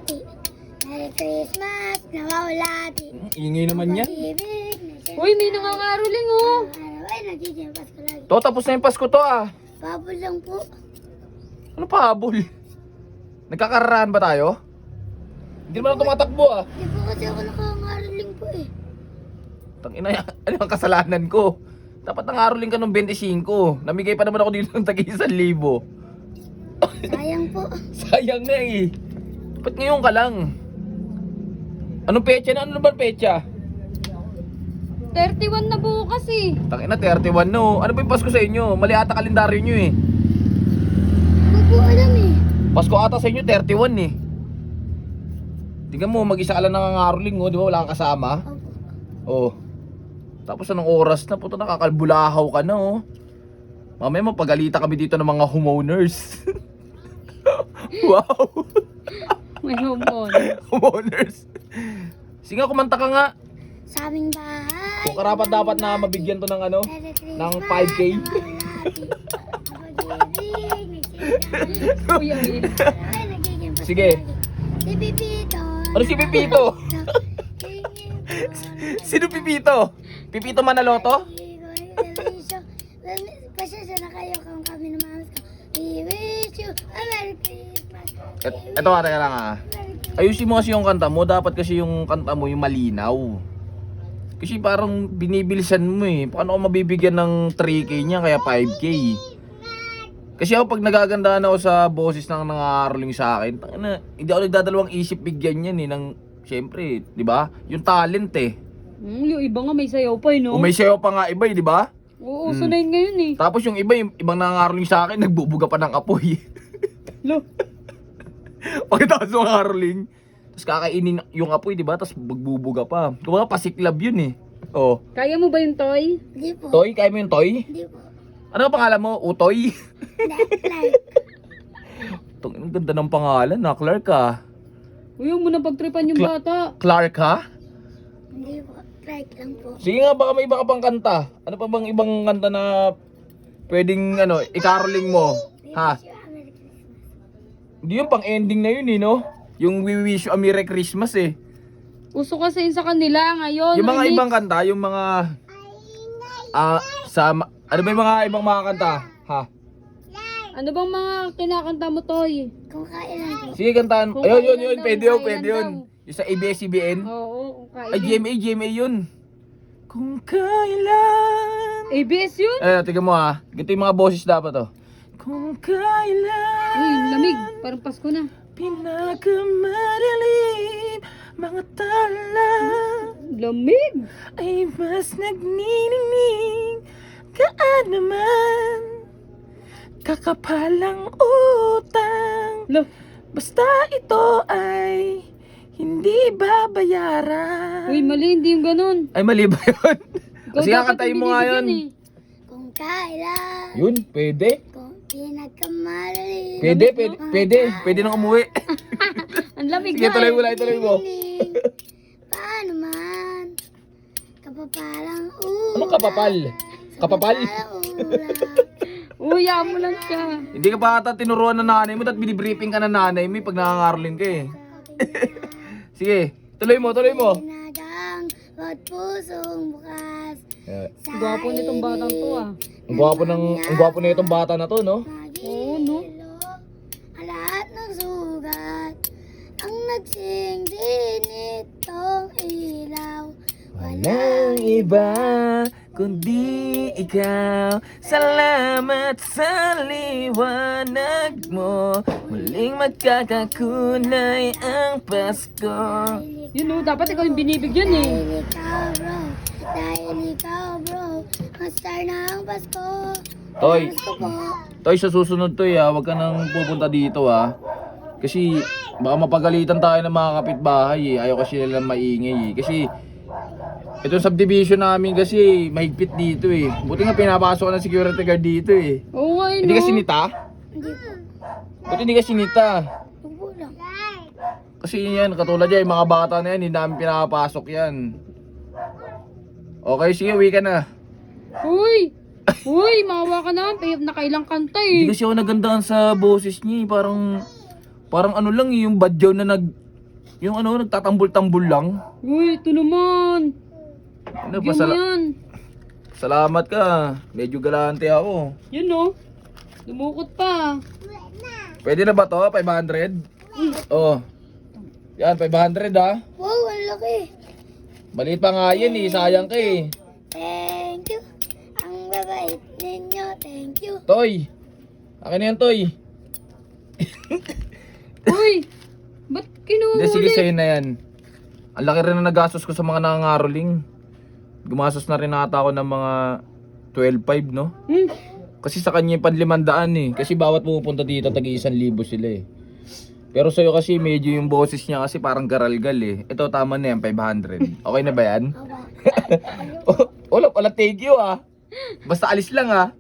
nawawalati. Merry Christmas, nawawalati. Ingay naman yan. Pag-ibig, Uy, may nangangaroling oh. araw ay nagiging Pasko lagi. To, tapos na yung Pasko to ah. Babol lang po. Ano pa habol? Nagkakaraan ba tayo? Hindi naman ako tumatakbo ah. Di po kasi ako nakangaroling po eh. Tangina, ano ang kasalanan ko? Dapat nangaroling ka ng 25. Namigay pa naman ako dito ng tagi 1,000. Sayang po. Sayang na eh. Ba't ngayon ka lang? Anong petsa na? Ano ba petsa? 31 na bukas eh. Tangina, 31 no. Ano ba yung Pasko sa inyo? Mali ata kalendaryo nyo eh. Hindi po alam eh. Pasko ata sa inyo 31 eh. Tingnan mo, mag-isa ka lang nangangaroling oh, di ba? Wala kang kasama. Opo. Oh. Tapos anong oras na? Puto nakakalbulahaw ka na oh. Mamaya mapagalitan kami dito ng mga homeowners. Wow. May homon. Homeowners. Sige nga, kumanta ka nga. Sa aming bahay. Kung karapat dapat na mabigyan to ng ano, Merry Christmas, ng 5K. nawawalati. Pag-ibig, nagsigaw. Kuya Will. Ay, nagiging Pasko Sige. lagi. Si Pipito. Ano si Pipito? Sino Pipito? Pipito Manaloto? Pasensya na kayo kung kami na mamas ko. We wish you a Merry Christmas. Eto nga, teka lang ah. Ayusin mo kasi yung kanta mo. Dapat kasi yung kanta mo yung malinaw. Kasi parang binibilisan mo eh. Paano ako mabibigyan ng 3K niya kaya 5K? Kasi ako pag nagagandahan ako sa boses ng nangaroling sa akin, hindi ako nagdadalawang isip bigyan yan eh. Siyempre, di ba? Yung talent eh. Yung iba nga may sayaw pa eh, no? Kung may sayo pa nga iba eh, di ba? Oo, sanay ngayon eh. Tapos yung iba, yung ibang nangaroling sa akin, nagbubuga pa ng apoy. Lo, Pagkatapos ng nangaroling, tapos kakainin yung apoy, di ba? Tapos magbubuga pa. Kumbaga pasiklab yun eh. Oh. kaya mo ba yung toy? Hindi po. Toy, kaya mo yung toy? Hindi po. Ano ang pangalan mo? Utoy? Like. Ang ganda ng pangalan na, Clark ah. Uy, huwag mo na pagtripan yung bata. Clark ha? Hindi po. Like lang po. Sige nga, baka may iba ka pang kanta. Ano pa bang ibang kanta na pwedeng ano, ikaroling mo? Ha? Wish you a Merry Christmas. Hindi yung pang ending na yun eh, no? Yung We Wish You a Merry Christmas eh. Uso kasi yun sa kanila ngayon. Yung mga remix. ibang kanta, yung mga ano ba yung mga ibang mga kanta? Ha? Ano bang mga kinakanta mo, Toy? Kung kailan po. Sige, kantaan. Kung Ayun, kailan yun, daw, pwede yun, kung pwede kailan yun. daw. Yung sa ABS-CBN. Oo, kung Ay, GMA yun. Kung kailan. ABS yun? Tingnan mo ha. Ganito yung mga boses dapat oh. Kung kailan. Uy, lamig. Parang Pasko na. Pinakamadilim mga tala Lamig. ay mas nagniningning kaan naman kakapalang utang Lo, basta ito ay hindi babayaran. uy, mali, hindi yung ganun. Ay mali ba yun? Ikaw Kasi dapat kakantayin yung mo nga binibigyan yun. eh. Kung kailan. Yun, pwede. Kung pinagkamali. Pwede nang umuwi. Ang lamig Sige, na tuloy eh. mo lang, tuloy mo. Paano man? Kapapalang ulan. Anong kapapal? Kapapal? Kapapalang ulan. Uy, mo lang siya. Hindi ka pa ata tinuruan ng nanay mo at binibriefing ka ng nanay mo pag nangangaroling ka eh. Sige, tuloy mo. Pinagang at pusong bukas. Sa Gwapo nitong batang to ah. Ang gwapo na itong bata na to, no? Oo, no? Ang lahat ng sugat. Ang nagsing din itong ilaw. Walang iba kundi ikaw. Salamat sa liwanag mo. Muling magkakakulay ang Pasko. Yun no, dapat ikaw yung binibigyan eh. Dahil ikaw bro, ang star ng Pasko. Toy, Pasko po. Toy, sa susunod to huwag ka nang pupunta dito Kasi baka mapagalitan tayo ng mga kapitbahay Ayaw kasi nila maingay Kasi itong subdivision namin kasi mahigpit dito Buti nga pinapasok ka ng security guard dito Oo nga yun Hindi no. kasi nita? Hindi po. Buti hindi kasi nita. Tubo lang. Kasi yan, katulad yan, yung mga bata na yan, hindi namin pinapasok yan. Okay, sige, uwi ka na. Uy! Uy, mawa ka na. Nakailang kanta Hindi eh. kasi ako nagandahan sa boses niya Parang ano lang yung badyaw na Yung ano, nagtatambol-tambol lang. Uy, ito naman. Ano, Bigyan mo yan. salamat ka. Medyo galante ako. Yun no. Dumukot pa. Pwede na ba to? 500? Oh. Yan, 500 ah. Wow, ang laki. Maliit pa nga yan eh. Sayang ka eh. Thank you. Ang babait ninyo. Thank you. Toy. Akin na yan, Toy. Uy, ba't Hindi, sige kinuhuli? sa'yo na yan. Ang laki rin na nagastos ko sa mga nangangaroling. Gumastos na rin ata ako ng mga 12.5, no? Kasi sa kanya yung panlimandaan eh. Kasi bawat pumupunta dito, tagi 1,000 sila eh. Pero sa'yo kasi medyo yung boses niya kasi parang garalgal eh. Ito tama na yan, 500. Okay na ba yan? Wala, thank you ah. Basta alis lang ah.